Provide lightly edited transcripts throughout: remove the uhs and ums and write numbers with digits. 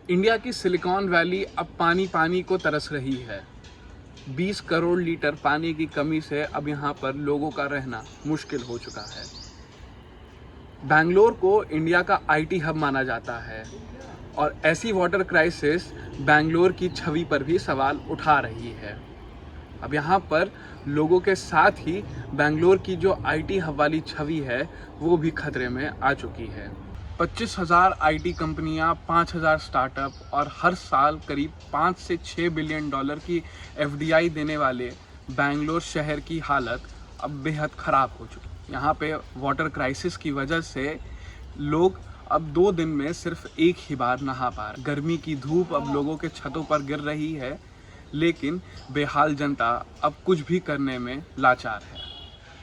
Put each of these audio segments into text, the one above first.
India की silicon valley अब पानी पानी को तरस रही है। 20 करोड़ लीटर पानी की कमी से अब यहाँ पर लोगों का रहना मुश्किल हो चुका है। बेंगलोर को इंडिया का आईटी हब माना जाता है और ऐसी वाटर क्राइसिस बेंगलोर की छवि पर भी सवाल उठा रही है। अब यहाँ पर लोगों के साथ ही बेंगलोर की जो आईटी हब वाली छवि है वो भी खतरे में आ चुकी है। 25,000 आईटी कंपनियां, 5,000 स्टार्टअप और हर साल करीब 5 से 6 बिलियन डॉलर की एफडीआई देने वाले बेंगलोर शहर की हालत अब बेहद ख़राब हो चुकी है। यहाँ पे वाटर क्राइसिस की वजह से लोग अब 2 दिन में सिर्फ एक ही बार नहा पा रहे। गर्मी की धूप अब लोगों के छतों पर गिर रही है, लेकिन बेहाल जनता अब कुछ भी करने में लाचार है।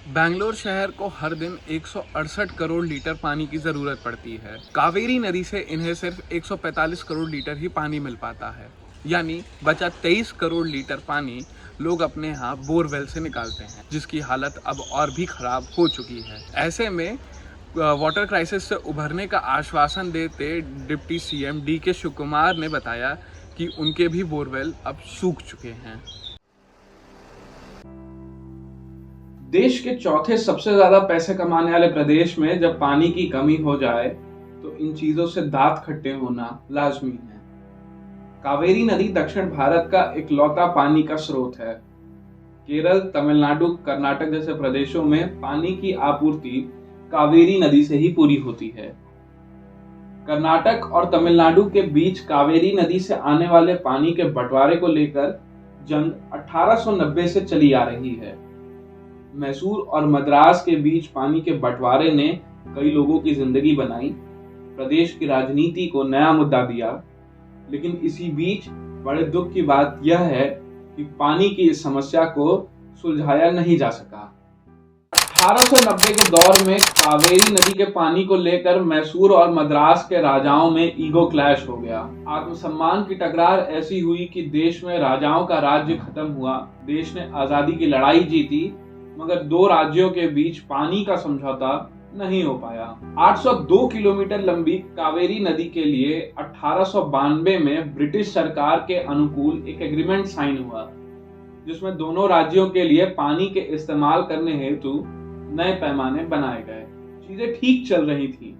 बेंगलोर शहर को हर दिन 168 करोड़ लीटर पानी की ज़रूरत पड़ती है। कावेरी नदी से इन्हें सिर्फ 145 करोड़ लीटर ही पानी मिल पाता है, यानी बचा 23 करोड़ लीटर पानी लोग अपने यहाँ बोरवेल से निकालते हैं, जिसकी हालत अब और भी ख़राब हो चुकी है। ऐसे में वाटर क्राइसिस से उभरने का आश्वासन देते डिप्टी सीएम डीके शिव कुमार ने बताया कि उनके भी बोरवेल अब सूख चुके हैं। देश के चौथे सबसे ज्यादा पैसे कमाने वाले प्रदेश में जब पानी की कमी हो जाए तो इन चीजों से दांत खट्टे होना लाजमी है। कावेरी नदी दक्षिण भारत का इकलौता पानी का स्रोत है। केरल, तमिलनाडु, कर्नाटक जैसे प्रदेशों में पानी की आपूर्ति कावेरी नदी से ही पूरी होती है। कर्नाटक और तमिलनाडु के बीच कावेरी नदी से आने वाले पानी के बंटवारे को लेकर जंग 1890 से चली आ रही है। मैसूर और मद्रास के बीच पानी के बंटवारे ने कई लोगों की जिंदगी बनाई, प्रदेश की राजनीति को नया मुद्दा दिया, लेकिन इसी बीच बड़े दुख की बात यह है कि पानी की इस समस्या को सुलझाया नहीं जा सका। 1890 के दौर में कावेरी नदी के पानी को लेकर मैसूर और मद्रास के राजाओं में ईगो क्लैश हो गया। आत्मसम्मान की टकरार ऐसी हुई कि देश में राजाओं का राज्य खत्म हुआ। देश ने आजादी की लड़ाई जीती, मगर 2 राज्यों के बीच पानी का समझौता नहीं हो पाया। 802 किलोमीटर लंबी कावेरी नदी के लिए 1892 में ब्रिटिश सरकार के अनुकूल एक एग्रीमेंट साइन हुआ, जिसमें दोनों राज्यों के लिए पानी के इस्तेमाल करने हेतु नए पैमाने बनाए गए। चीजें ठीक चल रही थी,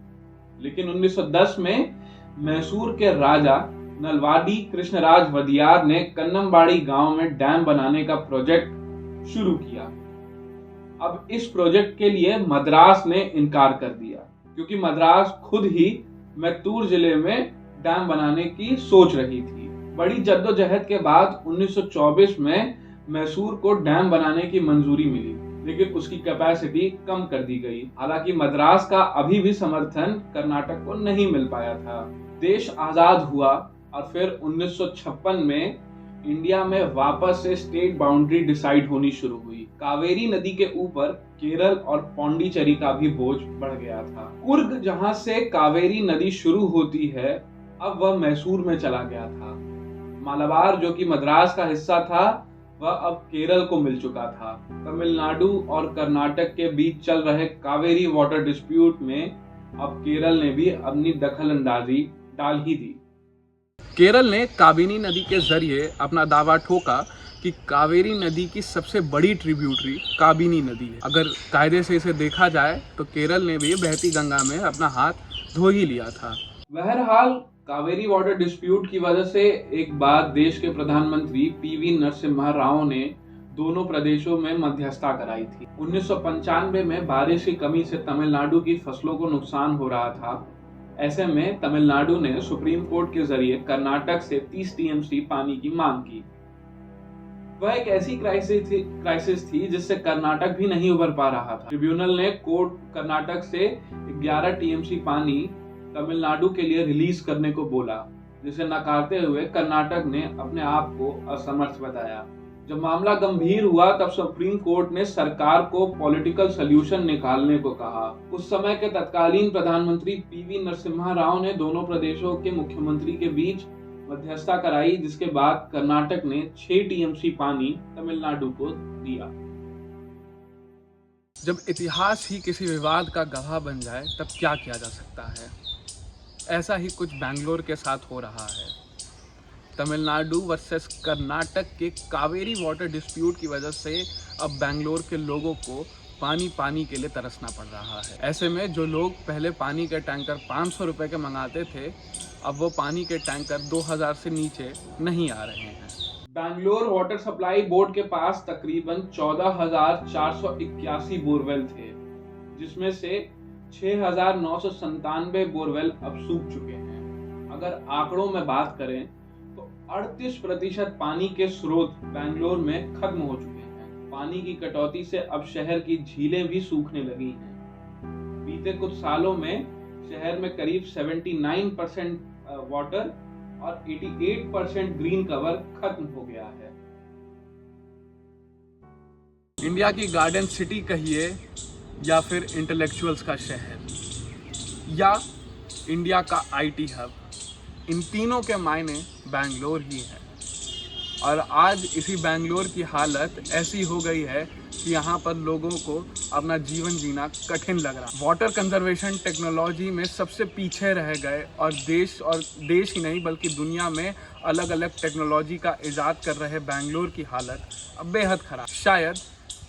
लेकिन 1910 में मैसूर के राजा नलवाडी कृष्णराज वदियार ने कन्नमबाड़ी गांव में डैम बनाने का प्रोजेक्ट शुरू किया। अब इस प्रोजेक्ट के लिए मद्रास ने इनकार कर दिया, क्योंकि मद्रास खुद ही मैत्तूर जिले में डैम बनाने की सोच रही थी। बड़ी जद्दोजहद के बाद 1924 में मैसूर को डैम बनाने की मंजूरी मिली, लेकिन उसकी कैपेसिटी कम कर दी गई। हालांकि मद्रास का अभी भी समर्थन कर्नाटक को नहीं मिल पाया था। देश आजाद हुआ और फिर 1956 में इंडिया में वापस से स्टेट बाउंड्री डिसाइड होनी शुरू हुई। कावेरी नदी के ऊपर केरल और पौंडीचेरी का भी बोझ बढ़ गया था। कुर्ग, जहां से कावेरी नदी शुरू होती है, अब वह मैसूर में चला गया था। मालाबार, जो कि मद्रास का हिस्सा था, वह अब केरल को मिल चुका था। तमिलनाडु और कर्नाटक के बीच चल रहे कावेरी वाटर डिस्प्यूट में अब केरल ने भी अपनी दखलंदाजी डाल ही दी। केरल ने काबिनी नदी के जरिए अपना दावा ठोका कि कावेरी नदी की सबसे बड़ी ट्रिब्यूटरी काबिनी नदी है। अगर कायदे से इसे देखा जाए तो केरल ने भी बहती गंगा में अपना हाथ धो ही लिया था। बहरहाल, कावेरी वाटर डिस्प्यूट की वजह से एक बार देश के प्रधानमंत्री पीवी नरसिम्हा राव ने दोनों प्रदेशों में मध्यस्थता कराई थी। 1995 में बारिश की कमी से तमिलनाडु की फसलों को नुकसान हो रहा था। ऐसे में तमिलनाडु ने सुप्रीम कोर्ट के जरिए कर्नाटक से 30 टीएमसी पानी की मांग की। वह एक ऐसी क्राइसिस थी जिससे कर्नाटक भी नहीं उबर पा रहा था। ट्रिब्यूनल ने कोर्ट कर्नाटक से 11 टीएमसी पानी तमिलनाडु के लिए रिलीज करने को बोला, जिसे नकारते हुए कर्नाटक ने अपने आप को असमर्थ बताया। जब मामला गंभीर हुआ तब सुप्रीम कोर्ट ने सरकार को पॉलिटिकल सॉल्यूशन निकालने को कहा। उस समय के तत्कालीन प्रधानमंत्री पीवी नरसिम्हा राव ने दोनों प्रदेशों के मुख्यमंत्री के बीच मध्यस्थता कराई, जिसके बाद कर्नाटक ने 6 टीएमसी पानी तमिलनाडु को दिया। जब इतिहास ही किसी विवाद का गवाह बन जाए तब क्या किया जा सकता है। ऐसा ही कुछ बेंगलोर के साथ हो रहा है। तमिलनाडु वर्सेस कर्नाटक के कावेरी वाटर डिस्प्यूट की वजह से अब बेंगलोर के लोगों को पानी के लिए तरसना पड़ रहा है। ऐसे में जो लोग पहले पानी के टैंकर 500 रुपए के मंगाते थे, अब वो पानी के टैंकर 2000 से नीचे नहीं आ रहे हैं। बेंगलोर वाटर सप्लाई बोर्ड के पास तकरीबन 14,481 बोरवेल थे, जिसमें से 6,997 बोरवेल अब सूख चुके हैं। अगर आंकड़ों में बात करें तो 38% पानी के स्रोत बेंगलोर में खत्म हो चुके हैं। पानी की कटौती से अब शहर की झीलें भी सूखने लगी हैं। बीते कुछ सालों में शहर में करीब 79% वाटर और 88% ग्रीन कवर खत्म हो गया है। इंडिया की गार्डन सिटी कहिए या फिर इंटेलेक्चुअल्स का शहर या इंडिया का आईटी हब, इन तीनों के मायने बेंगलोर ही है। और आज इसी बेंगलोर की हालत ऐसी हो गई है कि यहाँ पर लोगों को अपना जीवन जीना कठिन लग रहा है। वाटर कंजर्वेशन टेक्नोलॉजी में सबसे पीछे रह गए और देश ही नहीं बल्कि दुनिया में अलग अलग टेक्नोलॉजी का इजाद कर रहे बेंगलोर की हालत अब बेहद खराब। शायद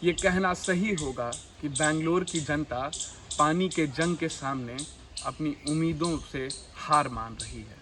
ये कहना सही होगा कि बेंगलोर की जनता पानी के जंग के सामने अपनी उम्मीदों से हार मान रही है।